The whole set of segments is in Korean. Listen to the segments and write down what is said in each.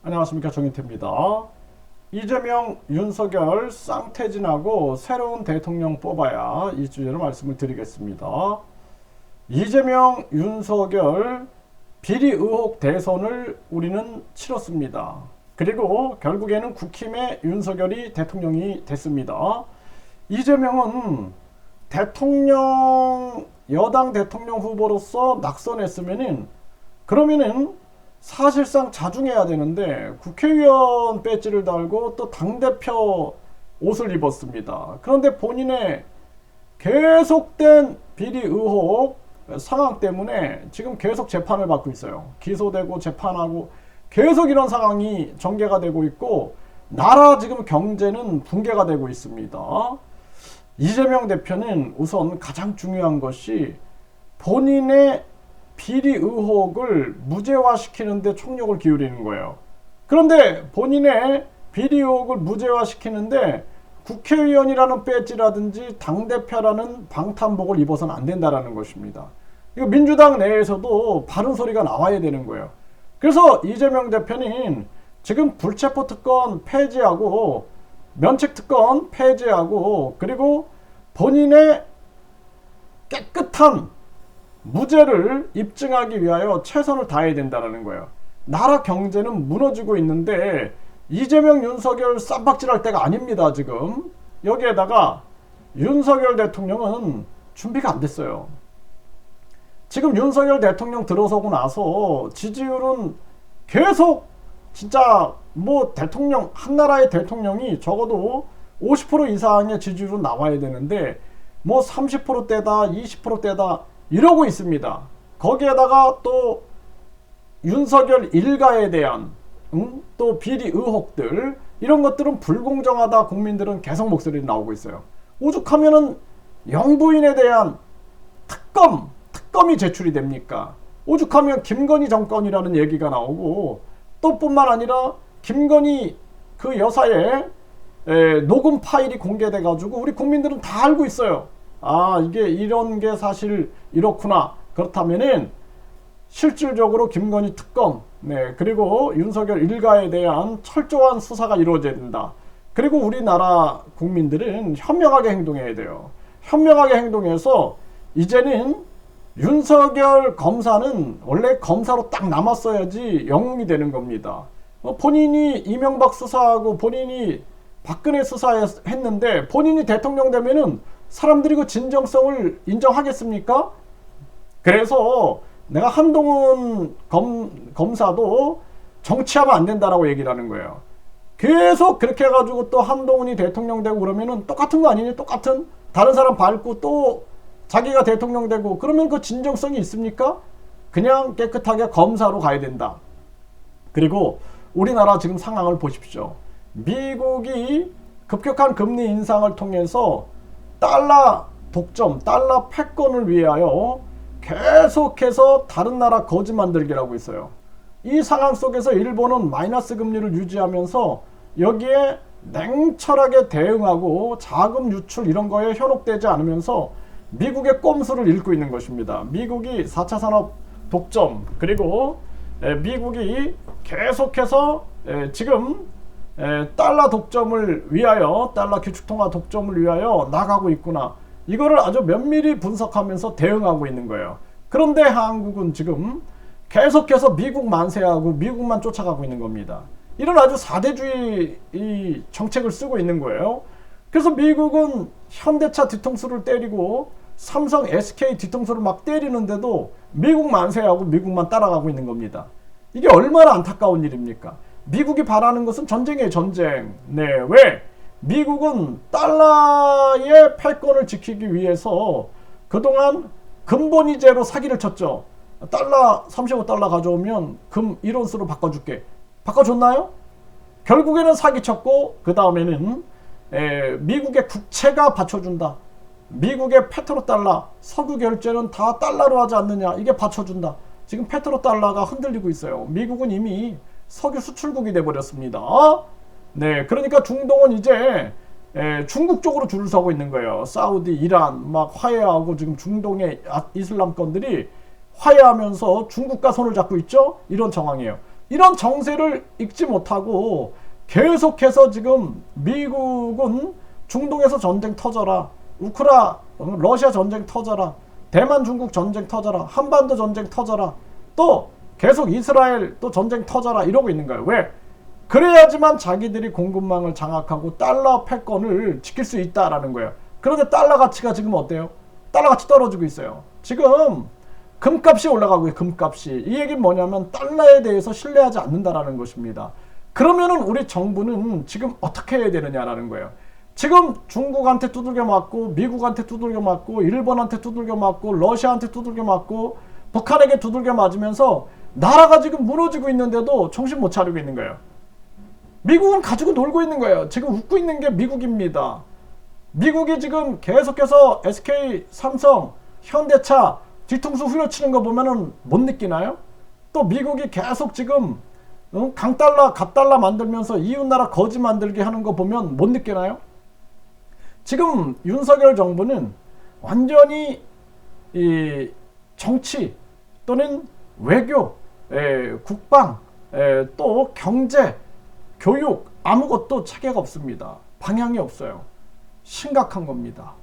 안녕하십니까, 정인태입니다. 이재명, 윤석열 쌍태진하고 새로운 대통령 뽑아야 이 주제로 말씀을 드리겠습니다. 이재명, 윤석열 비리 의혹 대선을 우리는 치렀습니다. 그리고 결국에는 국힘의 윤석열이 대통령이 됐습니다. 이재명은 여당 대통령 후보로서 낙선했으면은 그러면은 사실상 자중해야 되는데 국회의원 배지를 달고 또 당대표 옷을 입었습니다. 그런데 본인의 계속된 비리 의혹 상황 때문에 지금 계속 재판을 받고 있어요. 기소되고 재판하고 계속 이런 상황이 전개가 되고 있고 나라 지금 경제는 붕괴가 되고 있습니다. 이재명 대표는 우선 가장 중요한 것이 본인의 비리 의혹을 무죄화시키는 데 총력을 기울이는 거예요. 그런데 본인의 비리 의혹을 무죄화시키는데 국회의원이라는 배지라든지 당대표라는 방탄복을 입어서는 안 된다는 것입니다. 이거 민주당 내에서도 바른 소리가 나와야 되는 거예요. 그래서 이재명 대표는 지금 불체포 특권 폐지하고 면책 특권 폐지하고 그리고 본인의 깨끗한 무죄를 입증하기 위하여 최선을 다해야 된다는 거예요. 나라 경제는 무너지고 있는데 이재명, 윤석열 쌈박질할 때가 아닙니다. 지금 여기에다가 윤석열 대통령은 준비가 안 됐어요. 지금 윤석열 대통령 들어서고 나서 지지율은 계속 진짜 뭐 대통령 한 나라의 대통령이 적어도 50% 이상의 지지율은 나와야 되는데 뭐 30%대다 20%대다 이러고 있습니다. 거기에다가 또 윤석열 일가에 대한 또 비리 의혹들 이런 것들은 불공정하다 국민들은 계속 목소리 나오고 있어요. 오죽하면은 영부인에 대한 특검이 제출이 됩니까? 오죽하면 김건희 정권이라는 얘기가 나오고 또 뿐만 아니라 김건희 그 여사의 녹음 파일이 공개돼 가지고 우리 국민들은 다 알고 있어요. 아, 이게 이런 게 사실 이렇구나. 그렇다면은 실질적으로 김건희 특검, 그리고 윤석열 일가에 대한 철저한 수사가 이루어져야 된다. 그리고 우리나라 국민들은 현명하게 행동해야 돼요. 현명하게 행동해서 이제는 윤석열 검사는 원래 검사로 딱 남았어야지 영웅이 되는 겁니다. 본인이 이명박 수사하고 본인이 박근혜 수사했는데 본인이 대통령 되면은 사람들이 그 진정성을 인정하겠습니까? 그래서 내가 한동훈 검사도 정치하면 안 된다라고 얘기를 하는 거예요. 계속 그렇게 해가지고 또 한동훈이 대통령 되고 그러면은 똑같은 거 아니니? 똑같은 다른 사람 밟고 또 자기가 대통령 되고 그러면 그 진정성이 있습니까? 그냥 깨끗하게 검사로 가야 된다. 그리고 우리나라 지금 상황을 보십시오. 미국이 급격한 금리 인상을 통해서 달러 독점, 달러 패권을 위하여 계속해서 다른 나라 거지 만들기를 하고 있어요. 이 상황 속에서 일본은 마이너스 금리를 유지하면서 여기에 냉철하게 대응하고 자금 유출 이런 거에 현혹되지 않으면서 미국의 꼼수를 읽고 있는 것입니다. 미국이 4차 산업 독점 그리고 미국이 계속해서 지금 달러 독점을 위하여 달러 기축통화 독점을 위하여 나가고 있구나. 이거를 아주 면밀히 분석하면서 대응하고 있는 거예요. 그런데 한국은 지금 계속해서 미국 만세하고 미국만 쫓아가고 있는 겁니다. 이런 아주 사대주의 이 정책을 쓰고 있는 거예요. 그래서 미국은 현대차 뒤통수를 때리고 삼성, SK 뒤통수를 막 때리는데도 미국 만세하고 미국만 따라가고 있는 겁니다. 이게 얼마나 안타까운 일입니까? 미국이 바라는 것은 전쟁이에요, 전쟁. 왜? 미국은 달러의 패권을 지키기 위해서 그동안 금본위제로 사기를 쳤죠. 달러 35달러 가져오면 금 1온스로 바꿔줄게. 바꿔줬나요? 결국에는 사기쳤고 그 다음에는 미국의 국채가 받쳐준다. 미국의 페트로달러, 석유 결제는 다 달러로 하지 않느냐. 이게 받쳐준다. 지금 페트로달러가 흔들리고 있어요. 미국은 이미 석유 수출국이 돼버렸습니다. 그러니까 중동은 이제 중국 쪽으로 줄을 서고 있는 거예요. 사우디, 이란 막 화해하고 지금 중동의 이슬람권들이 화해하면서 중국과 손을 잡고 있죠. 이런 상황이에요. 이런 정세를 읽지 못하고 계속해서 지금 미국은 중동에서 전쟁 터져라, 러시아 전쟁 터져라, 대만 중국 전쟁 터져라, 한반도 전쟁 터져라, 또 계속 이스라엘 또 전쟁 터져라 이러고 있는 거예요. 왜? 그래야지만 자기들이 공급망을 장악하고 달러 패권을 지킬 수 있다라는 거예요. 그런데 달러 가치가 지금 어때요? 달러 가치 떨어지고 있어요. 지금 금값이 올라가고 있어요. 금값이. 이 얘기는 뭐냐면 달러에 대해서 신뢰하지 않는다라는 것입니다. 그러면은 우리 정부는 지금 어떻게 해야 되느냐라는 거예요. 지금 중국한테 두들겨 맞고, 미국한테 두들겨 맞고, 일본한테 두들겨 맞고, 러시아한테 두들겨 맞고, 북한에게 두들겨 맞으면서 나라가 지금 무너지고 있는데도 정신 못 차리고 있는 거예요. 미국은 가지고 놀고 있는 거예요. 지금 웃고 있는 게 미국입니다. 미국이 지금 계속해서 SK, 삼성, 현대차 뒤통수 후려치는 거 보면은 못 느끼나요? 또 미국이 계속 지금 강달러, 갓달러 만들면서 이웃나라 거지 만들게 하는 거 보면 못 느끼나요? 지금 윤석열 정부는 완전히 이 정치 또는 외교, 국방, 또 경제, 교육 아무것도 체계가 없습니다. 방향이 없어요. 심각한 겁니다.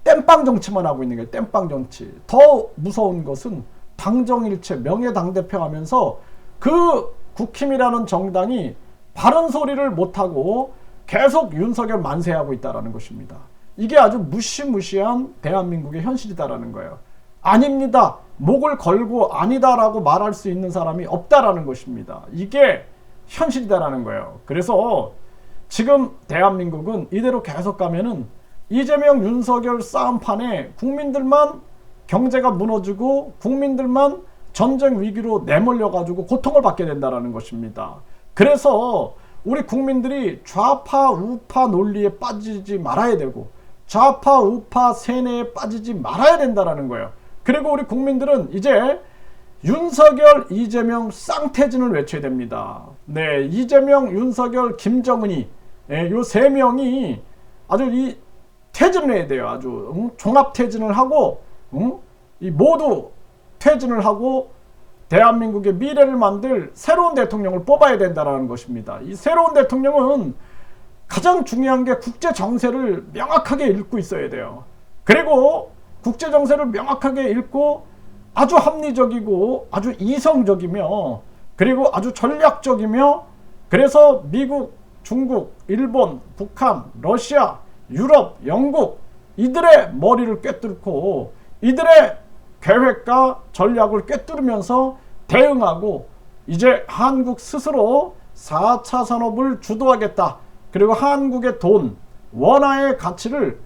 땜빵 정치만 하고 있는 게 땜빵 정치. 더 무서운 것은 당정일체, 명예당대표 하면서 그 국힘이라는 정당이 바른 소리를 못하고 계속 윤석열 만세하고 있다는 것입니다. 이게 아주 무시무시한 대한민국의 현실이다라는 거예요. 아닙니다. 목을 걸고 아니다라고 말할 수 있는 사람이 없다라는 것입니다. 이게 현실이다라는 거예요. 그래서 지금 대한민국은 이대로 계속 가면은 이재명, 윤석열 싸움판에 국민들만 경제가 무너지고 국민들만 전쟁 위기로 내몰려가지고 고통을 받게 된다는 것입니다. 그래서 우리 국민들이 좌파, 우파 논리에 빠지지 말아야 되고 좌파, 우파 세뇌에 빠지지 말아야 된다는 거예요. 그리고 우리 국민들은 이제 윤석열, 이재명 쌍태진을 외쳐야 됩니다. 네, 이재명, 윤석열, 김정은이 요 세 명이 아주 이 퇴진을 해야 돼요. 아주 종합 퇴진을 하고 이 모두 퇴진을 하고 대한민국의 미래를 만들 새로운 대통령을 뽑아야 된다는 것입니다. 이 새로운 대통령은 가장 중요한 게 국제 정세를 명확하게 읽고 있어야 돼요. 그리고 국제 정세를 명확하게 읽고 아주 합리적이고 아주 이성적이며 그리고 아주 전략적이며 그래서 미국, 중국, 일본, 북한, 러시아, 유럽, 영국 이들의 머리를 꿰뚫고 이들의 계획과 전략을 꿰뚫으면서 대응하고 이제 한국 스스로 4차 산업을 주도하겠다. 그리고 한국의 돈, 원화의 가치를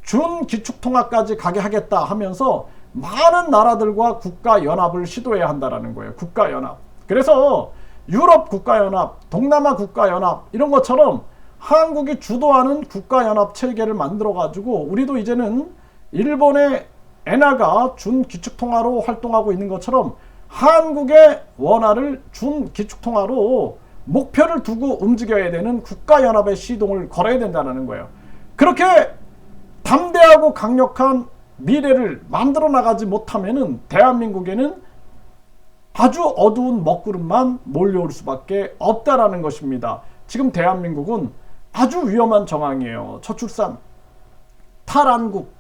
준기축통화까지 가게 하겠다 하면서 많은 나라들과 국가연합을 시도해야 한다는 거예요. 국가연합. 그래서 유럽 국가연합, 동남아 국가연합 이런 것처럼 한국이 주도하는 국가연합 체계를 만들어 가지고 우리도 이제는 일본의 엔화가 준기축통화로 활동하고 있는 것처럼 한국의 원화를 준기축통화로 목표를 두고 움직여야 되는 국가연합의 시동을 걸어야 된다는 거예요. 그렇게 담대하고 강력한 미래를 만들어 나가지 못하면은 대한민국에는 아주 어두운 먹구름만 몰려올 수밖에 없다라는 것입니다. 지금 대한민국은 아주 위험한 정황이에요. 저출산, 탈한국,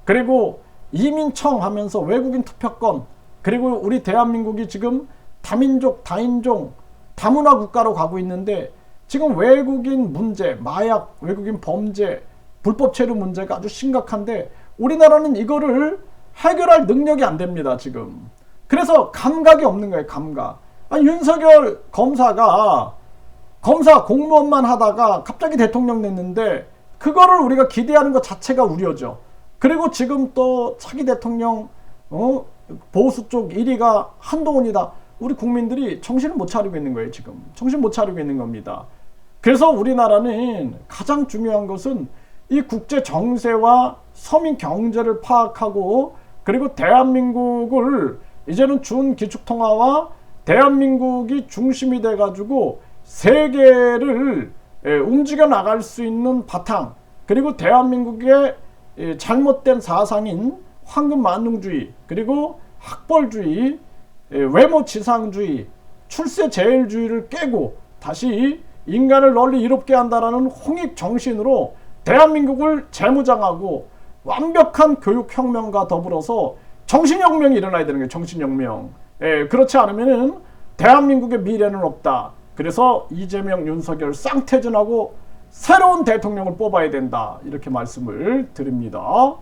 그리고 이민청 하면서 외국인 투표권, 그리고 우리 대한민국이 지금 다민족, 다인종, 다문화 국가로 가고 있는데 지금 외국인 문제, 마약, 외국인 범죄, 불법 체류 문제가 아주 심각한데 우리나라는 이거를 해결할 능력이 안 됩니다. 지금. 그래서 감각이 없는 거예요. 감각. 아니, 윤석열 검사가 검사 공무원만 하다가 갑자기 대통령 됐는데 그거를 우리가 기대하는 것 자체가 우려죠. 그리고 지금 또 차기 대통령 보수 쪽 1위가 한동훈이다. 우리 국민들이 정신을 못 차리고 있는 거예요. 지금 정신 못 차리고 있는 겁니다. 그래서 우리나라는 가장 중요한 것은 이 국제 정세와 서민 경제를 파악하고 그리고 대한민국을 이제는 준기축통화와 대한민국이 중심이 돼가지고 세계를 움직여 나갈 수 있는 바탕, 그리고 대한민국의 잘못된 사상인 황금만능주의, 그리고 학벌주의, 외모지상주의, 출세 제일주의를 깨고 다시 인간을 널리 이롭게 한다라는 홍익 정신으로 대한민국을 재무장하고 완벽한 교육혁명과 더불어서 정신혁명이 일어나야 되는 거예요. 정신혁명. 예, 그렇지 않으면은 대한민국의 미래는 없다. 그래서 이재명, 윤석열 쌍태전하고 새로운 대통령을 뽑아야 된다. 이렇게 말씀을 드립니다.